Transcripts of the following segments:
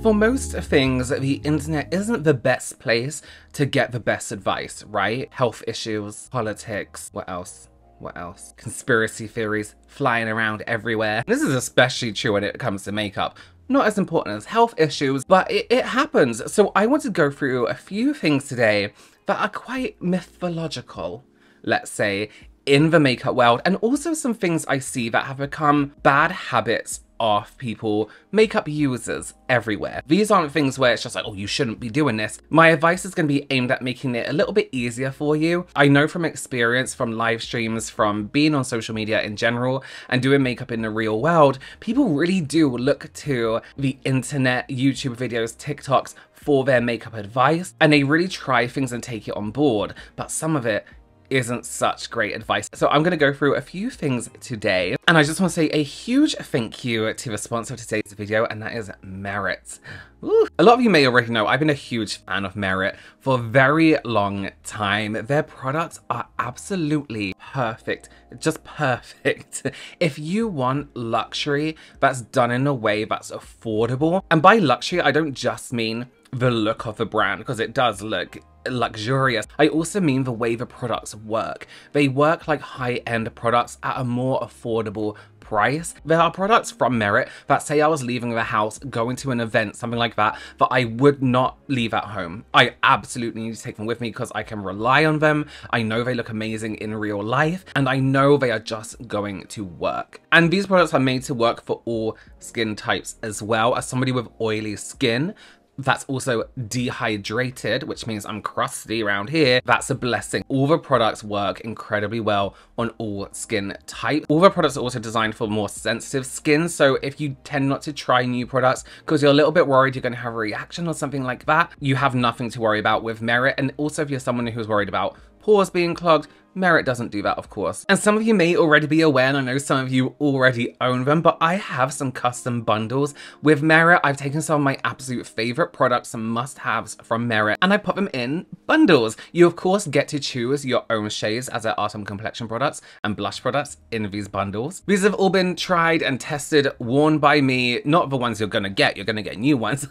For most things, the internet isn't the best place to get the best advice, right? Health issues, politics, what else? What else? Conspiracy theories flying around everywhere. This is especially true when it comes to makeup. Not as important as health issues, but it happens. So I want to go through a few things today that are quite mythological, let's say, in the makeup world, and also some things I see that have become bad habits of people, makeup users everywhere. These aren't things where it's just like, oh, you shouldn't be doing this. My advice is going to be aimed at making it a little bit easier for you. I know from experience, from live streams, from being on social media in general, and doing makeup in the real world, people really do look to the internet, YouTube videos, TikToks for their makeup advice, and they really try things and take it on board, but some of it isn't such great advice. So I'm going to go through a few things today, and I just want to say a huge thank you to the sponsor of today's video, and that is Merit. Ooh. A lot of you may already know I've been a huge fan of Merit for a very long time. Their products are absolutely perfect, just perfect. If you want luxury that's done in a way that's affordable, and by luxury I don't just mean the look of the brand, because it does look luxurious. I also mean the way the products work. They work like high-end products at a more affordable price. There are products from Merit that say I was leaving the house, going to an event, something like that, that I would not leave at home. I absolutely need to take them with me because I can rely on them. I know they look amazing in real life, and I know they are just going to work. And these products are made to work for all skin types as well. As somebody with oily skin that's also dehydrated, which means I'm crusty around here, that's a blessing. All the products work incredibly well on all skin types. All the products are also designed for more sensitive skin, so if you tend not to try new products because you're a little bit worried you're going to have a reaction or something like that, you have nothing to worry about with Merit. And also if you're someone who's worried about pores being clogged, Merit doesn't do that, of course. And some of you may already be aware, and I know some of you already own them, but I have some custom bundles with Merit. I've taken some of my absolute favorite products, some must-haves from Merit, and I put them in bundles. You, of course, get to choose your own shades as their Art Complexion products and blush products in these bundles. These have all been tried and tested, worn by me, not the ones you're gonna get new ones.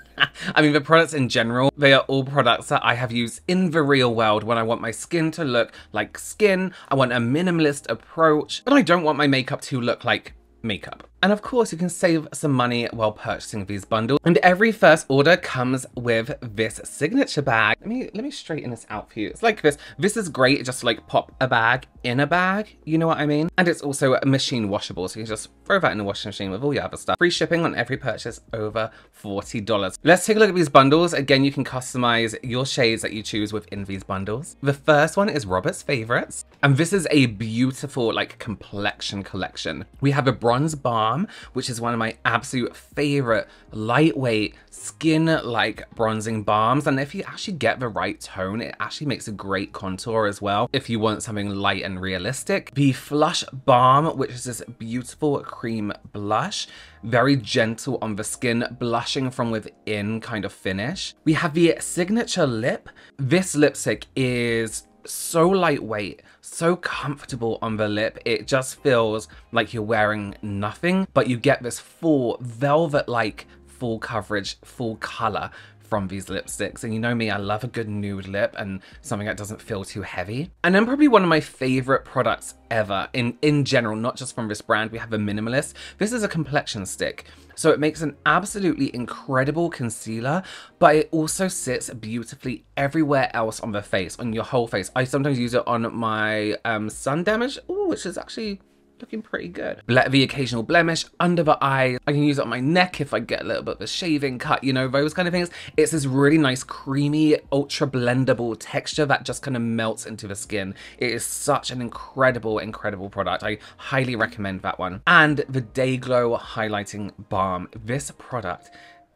I mean, the products in general, they are all products that I have used in the real world when I want my skin to look like skin. I want a minimalist approach, but I don't want my makeup to look like makeup. And of course, you can save some money while purchasing these bundles. And every first order comes with this signature bag. Let me straighten this out for you. It's like this. This is great, just to like pop a bag in a bag, you know what I mean? And it's also machine washable, so you can just throw that in the washing machine with all your other stuff. Free shipping on every purchase over $40. Let's take a look at these bundles. Again, you can customize your shades that you choose within these bundles. The first one is Robert's Favorites, and this is a beautiful like complexion collection. We have a bronze balm, which is one of my absolute favorite lightweight skin-like bronzing balms, and if you actually get the right tone, it actually makes a great contour as well if you want something light and realistic. The Flush Balm, which is this beautiful cream blush, very gentle on the skin, blushing from within kind of finish. We have the Signature Lip. This lipstick is so lightweight, so comfortable on the lip. It just feels like you're wearing nothing, but you get this full velvet-like full coverage, full color from these lipsticks. And you know me, I love a good nude lip and something that doesn't feel too heavy. And then probably one of my favorite products ever in general, not just from this brand, we have a Minimalist. This is a complexion stick. So it makes an absolutely incredible concealer, but it also sits beautifully everywhere else on the face, on your whole face. I sometimes use it on my sun damage, which is actually looking pretty good. The occasional blemish under the eye. I can use it on my neck if I get a little bit of a shaving cut, you know, those kind of things. It's this really nice, creamy, ultra blendable texture that just kind of melts into the skin. It is such an incredible, incredible product. I highly recommend that one. And the Day Glow Highlighting Balm. This product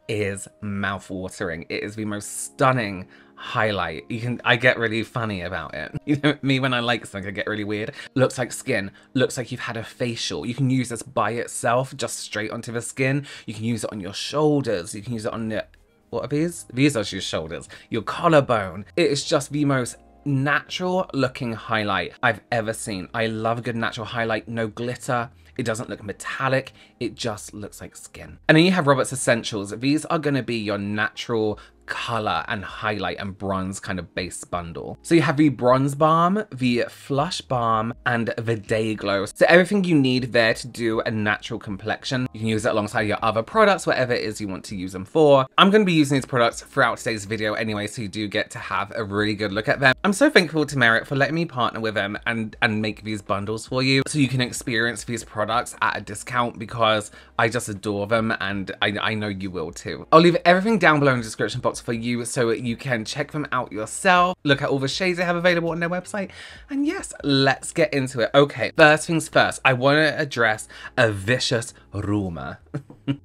is mouth-watering. It is the most stunning highlight. I get really funny about it. You know, me when I like something, I get really weird. Looks like skin, looks like you've had a facial. You can use this by itself, just straight onto the skin. You can use it on your shoulders. You can use it on the, what are these? These are your shoulders, your collarbone. It is just the most natural looking highlight I've ever seen. I love a good natural highlight, no glitter. It doesn't look metallic, it just looks like skin. And then you have Robert's Essentials. These are gonna be your natural color and highlight and bronze kind of base bundle. So you have the Bronze Balm, the Flush Balm, and the Day Glow. So everything you need there to do a natural complexion. You can use it alongside your other products, whatever it is you want to use them for. I'm going to be using these products throughout today's video anyway, so you do get to have a really good look at them. I'm so thankful to Merit for letting me partner with them and make these bundles for you, so you can experience these products at a discount, because I just adore them, and I know you will too. I'll leave everything down below in the description box for you, so you can check them out yourself, look at all the shades they have available on their website, and yes, let's get into it. Okay, first things first, I want to address a vicious rumor.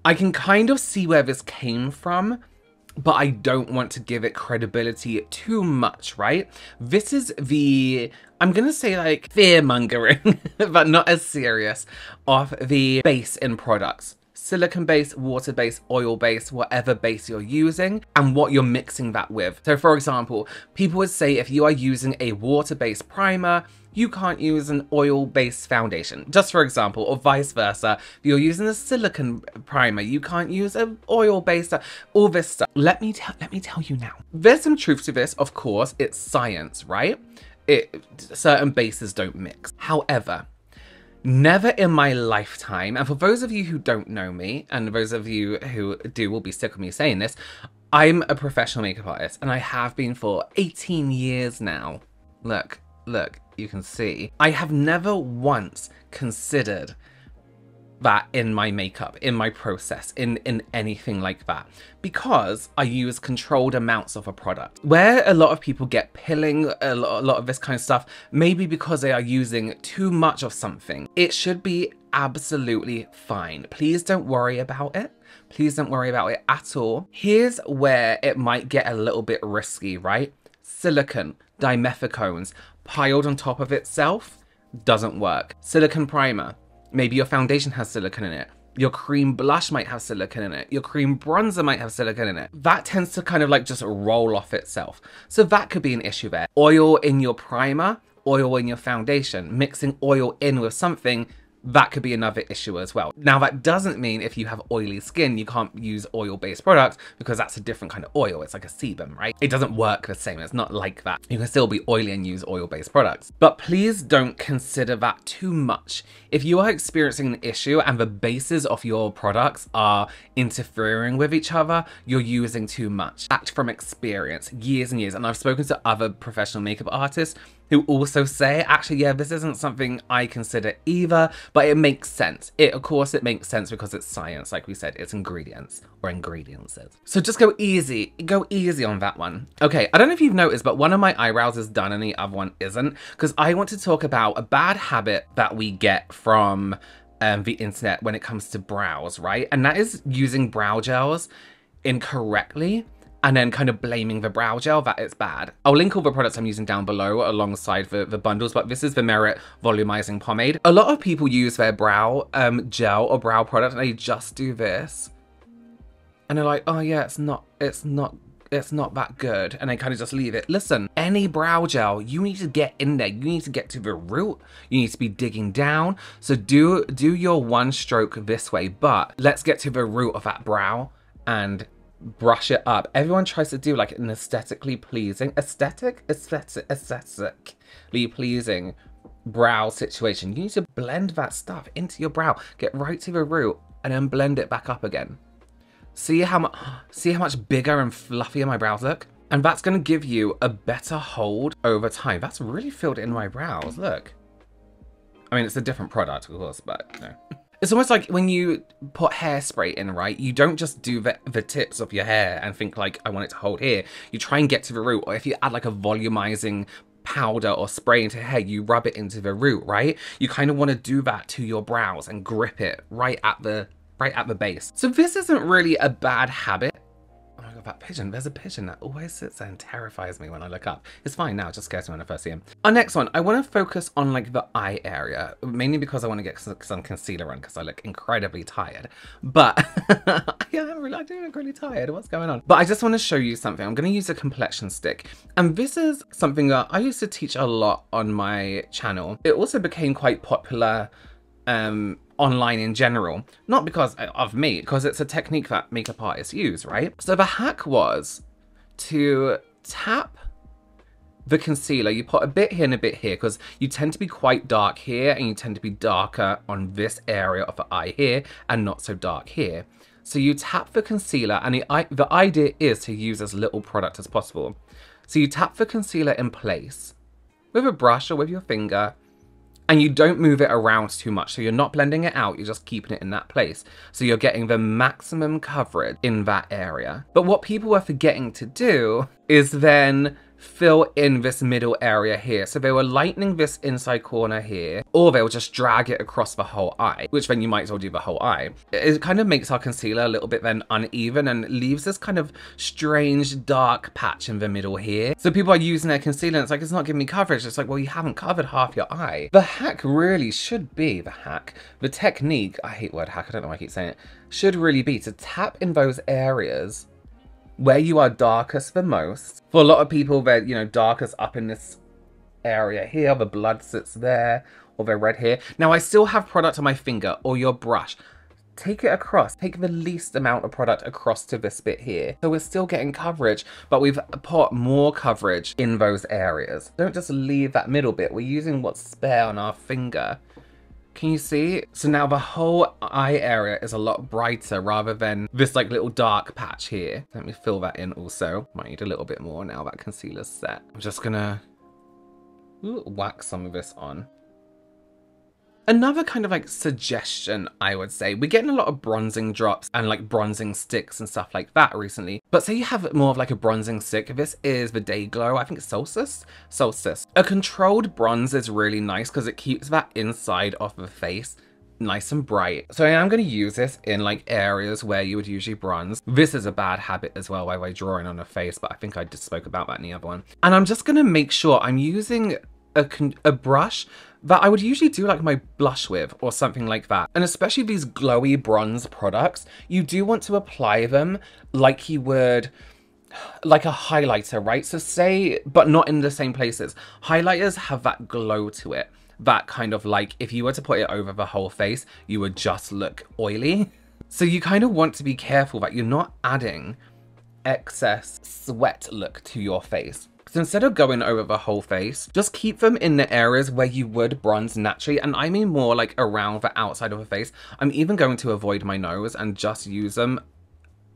I can kind of see where this came from, but I don't want to give it credibility too much, right? This is the, I'm gonna say like fear-mongering, but not as serious, of the base in products. Silicone base, water base, oil base, whatever base you're using, and what you're mixing that with. So for example, people would say if you are using a water-based primer, you can't use an oil-based foundation, just for example, or vice versa. If you're using a silicone primer, you can't use an oil-based, all this stuff. Let me tell you now. There's some truth to this, of course, it's science, right? Certain bases don't mix. However, never in my lifetime, and for those of you who don't know me, and those of you who do will be sick of me saying this, I'm a professional makeup artist, and I have been for 18 years now. Look, you can see. I have never once considered that in my makeup, in my process, in anything like that, because I use controlled amounts of a product. Where a lot of people get pilling, a lot of this kind of stuff, maybe because they are using too much of something. It should be absolutely fine. Please don't worry about it. Please don't worry about it at all. Here's where it might get a little bit risky, right? Silicone, dimethicones, piled on top of itself, doesn't work. Silicone primer. Maybe your foundation has silicone in it. Your cream blush might have silicone in it. Your cream bronzer might have silicone in it. That tends to kind of like just roll off itself. So that could be an issue there. Oil in your primer, oil in your foundation, mixing oil in with something, that could be another issue as well. Now that doesn't mean if you have oily skin, you can't use oil-based products, because that's a different kind of oil. It's like a sebum, right? It doesn't work the same. It's not like that. You can still be oily and use oil-based products. But please don't consider that too much. If you are experiencing an issue and the bases of your products are interfering with each other, you're using too much. Act from experience, years and years. And I've spoken to other professional makeup artists who also say, actually, yeah, this isn't something I consider either, but it makes sense. Of course it makes sense because it's science. Like we said, it's ingredients or ingredients. So just go easy on that one. Okay, I don't know if you've noticed, but one of my eyebrows is done and the other one isn't, because I want to talk about a bad habit that we get from the internet when it comes to brows, right? And that is using brow gels incorrectly, and then kind of blaming the brow gel that it's bad. I'll link all the products I'm using down below alongside the bundles, but this is the Merit Volumizing Pomade. A lot of people use their brow gel or brow product and they just do this. And they're like, oh yeah, it's not that good. And they kind of just leave it. Listen, any brow gel, you need to get in there. You need to get to the root. You need to be digging down. So do your one stroke this way, but let's get to the root of that brow and brush it up. Everyone tries to do like an aesthetically pleasing brow situation. You need to blend that stuff into your brow, get right to the root, and then blend it back up again. See how much bigger and fluffier my brows look? And that's going to give you a better hold over time. That's really filled in my brows, look. I mean, it's a different product, of course, but no. It's almost like when you put hairspray in, right? You don't just do the tips of your hair and think like, I want it to hold here. You try and get to the root, or if you add like a volumizing powder or spray into hair, you rub it into the root, right? You kind of want to do that to your brows and grip it right at the base. So this isn't really a bad habit. Oh my of that pigeon. There's a pigeon that always sits there and terrifies me when I look up. It's fine now, it just scares me when I first see him. Our next one, I want to focus on like the eye area, mainly because I want to get some concealer on because I look incredibly tired. But yeah, I do look really tired. What's going on? But I just want to show you something. I'm going to use a complexion stick. And this is something that I used to teach a lot on my channel. It also became quite popular online in general, not because of me, because it's a technique that makeup artists use, right? So the hack was to tap the concealer. You put a bit here and a bit here because you tend to be quite dark here and you tend to be darker on this area of the eye here and not so dark here. So you tap the concealer, and the idea is to use as little product as possible. So you tap the concealer in place with a brush or with your finger, and you don't move it around too much. So you're not blending it out, you're just keeping it in that place. So you're getting the maximum coverage in that area. But what people are forgetting to do is then fill in this middle area here. So they were lightening this inside corner here, or they'll just drag it across the whole eye, which then you might as well do the whole eye. It kind of makes our concealer a little bit then uneven and leaves this kind of strange dark patch in the middle here. So people are using their concealer and it's like, it's not giving me coverage. It's like, well, you haven't covered half your eye. The hack really should be the technique, I hate word hack, I don't know why I keep saying it, should really be to tap in those areas where you are darkest the most. For a lot of people, they're, you know, darkest up in this area here, the blood sits there, or they're red here. Now, I still have product on my finger or your brush. Take it across, take the least amount of product across to this bit here. So we're still getting coverage, but we've put more coverage in those areas. Don't just leave that middle bit. We're using what's spare on our finger. Can you see? So now the whole eye area is a lot brighter rather than this like little dark patch here. Let me fill that in also. Might need a little bit more now that concealer's set. I'm just gonna whack some of this on. Another kind of like suggestion, I would say, we're getting a lot of bronzing drops and like bronzing sticks and stuff like that recently. But say you have more of like a bronzing stick. This is the Day Glow, I think it's Solstice. A controlled bronze is really nice because it keeps that inside of the face nice and bright. So I am going to use this in like areas where you would usually bronze. This is a bad habit as well, by the way, drawing on a face, but I think I just spoke about that in the other one. And I'm just going to make sure I'm using a brush that I would usually do like my blush with or something like that. And especially these glowy bronze products, you do want to apply them like you would like a highlighter, right? So say, but not in the same places. Highlighters have that glow to it. That kind of like, if you were to put it over the whole face, you would just look oily. So you kind of want to be careful that you're not adding excess sweat look to your face. So instead of going over the whole face, just keep them in the areas where you would bronze naturally. And I mean more like around the outside of the face. I'm even going to avoid my nose and just use them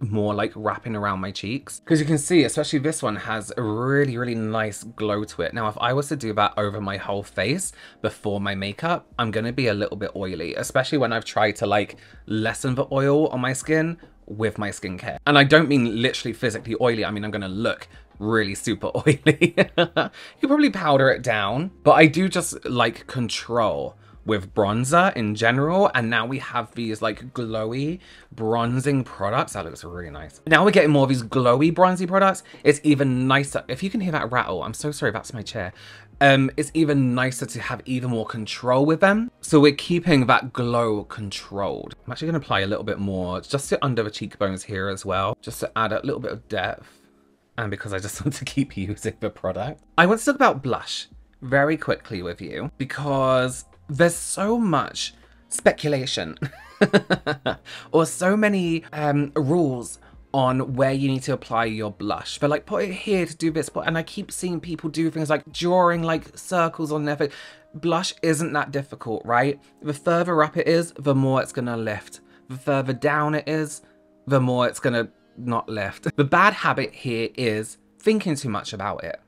more like wrapping around my cheeks. Because you can see, especially this one has a really, really nice glow to it. Now, if I was to do that over my whole face before my makeup, I'm going to be a little bit oily, especially when I've tried to like lessen the oil on my skin with my skincare. And I don't mean literally physically oily. I mean, I'm going to look really super oily. You probably powder it down, but I do just like control with bronzer in general. And now we have these like glowy bronzing products. That looks really nice. Now we're getting more of these glowy bronzy products. It's even nicer. If you can hear that rattle, I'm so sorry, that's my chair. It's even nicer to have even more control with them. So we're keeping that glow controlled. I'm actually gonna apply a little bit more just to under the cheekbones here as well, just to add a little bit of depth. And because I just want to keep using the product. I want to talk about blush very quickly with you because there's so much speculation or so many rules on where you need to apply your blush. They're like, put it here to do this, and I keep seeing people do things like drawing like circles on their face. Blush isn't that difficult, right? The further up it is, the more it's gonna lift. The further down it is, the more it's gonna not lift. The bad habit here is thinking too much about it.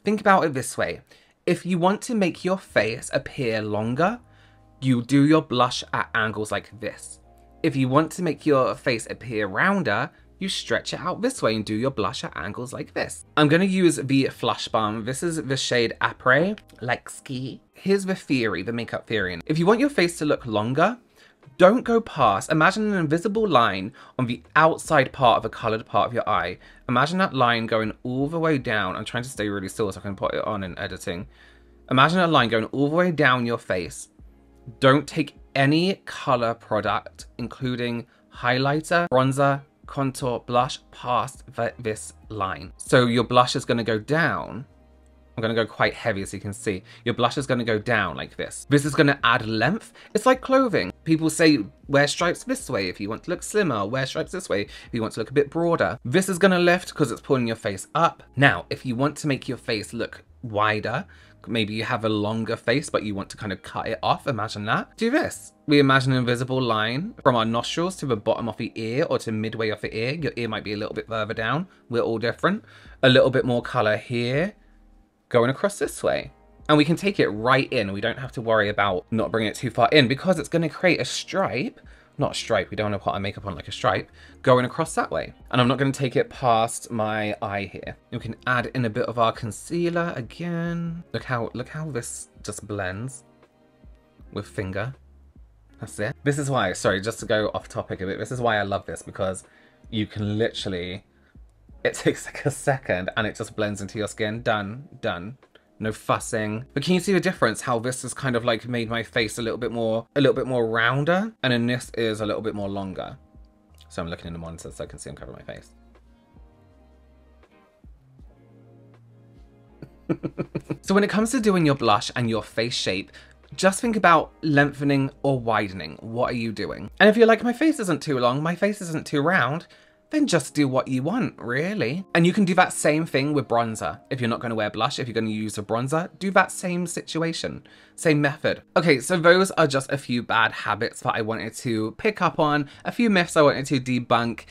Think about it this way. If you want to make your face appear longer, you do your blush at angles like this. If you want to make your face appear rounder, you stretch it out this way and do your blush at angles like this. I'm going to use the Flush Balm. This is the shade Après, like ski. Here's the theory, the makeup theory. If you want your face to look longer, Don't go past. Imagine an invisible line on the outside part of a coloured part of your eye. Imagine that line going all the way down. I'm trying to stay really still so I can put it on in editing. Imagine a line going all the way down your face. Don't take any colour product, including highlighter, bronzer, contour, blush, past this line. So your blush is going to go down. I'm going to go quite heavy as you can see. Your blush is going to go down like this. This is going to add length. It's like clothing. People say wear stripes this way if you want to look slimmer, wear stripes this way if you want to look a bit broader. This is going to lift because it's pulling your face up. Now, if you want to make your face look wider, maybe you have a longer face but you want to kind of cut it off, imagine that. Do this. We imagine an invisible line from our nostrils to the bottom of the ear or to midway of the ear. Your ear might be a little bit further down. We're all different. A little bit more colour here, going across this way. And we can take it right in. We don't have to worry about not bringing it too far in because it's going to create a stripe. Not a stripe, we don't want to put our makeup on like a stripe, going across that way. And I'm not going to take it past my eye here. We can add in a bit of our concealer again. Look how this just blends with finger. That's it. This is why, sorry, just to go off topic a bit, this is why I love this, because you can literally, it takes like a second and it just blends into your skin. Done, done. No fussing. But can you see the difference? How this has kind of like made my face a little bit more rounder, and then this is a little bit more longer. So I'm looking in the monitor so I can see I'm covering my face. So when it comes to doing your blush and your face shape, just think about lengthening or widening. What are you doing? And if you're like, my face isn't too long, my face isn't too round, then just do what you want, really. And you can do that same thing with bronzer. If you're not going to wear blush, if you're going to use a bronzer, do that same situation, same method. Okay, so those are just a few bad habits that I wanted to pick up on, a few myths I wanted to debunk.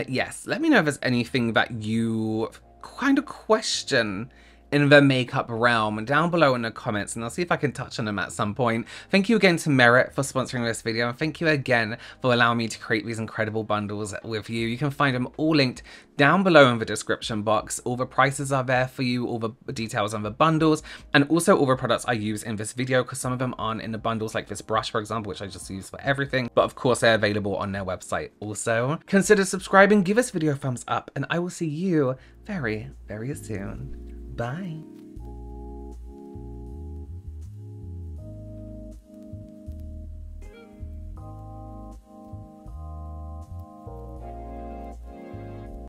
Yes, let me know if there's anything that you kind of question in the makeup realm down below in the comments, and I'll see if I can touch on them at some point. Thank you again to Merit for sponsoring this video, and thank you again for allowing me to create these incredible bundles with you. You can find them all linked down below in the description box. All the prices are there for you, all the details on the bundles, and also all the products I use in this video, because some of them aren't in the bundles, like this brush, for example, which I just use for everything. But of course, they're available on their website also. Consider subscribing, give this video a thumbs up, and I will see you very, very soon. Bye.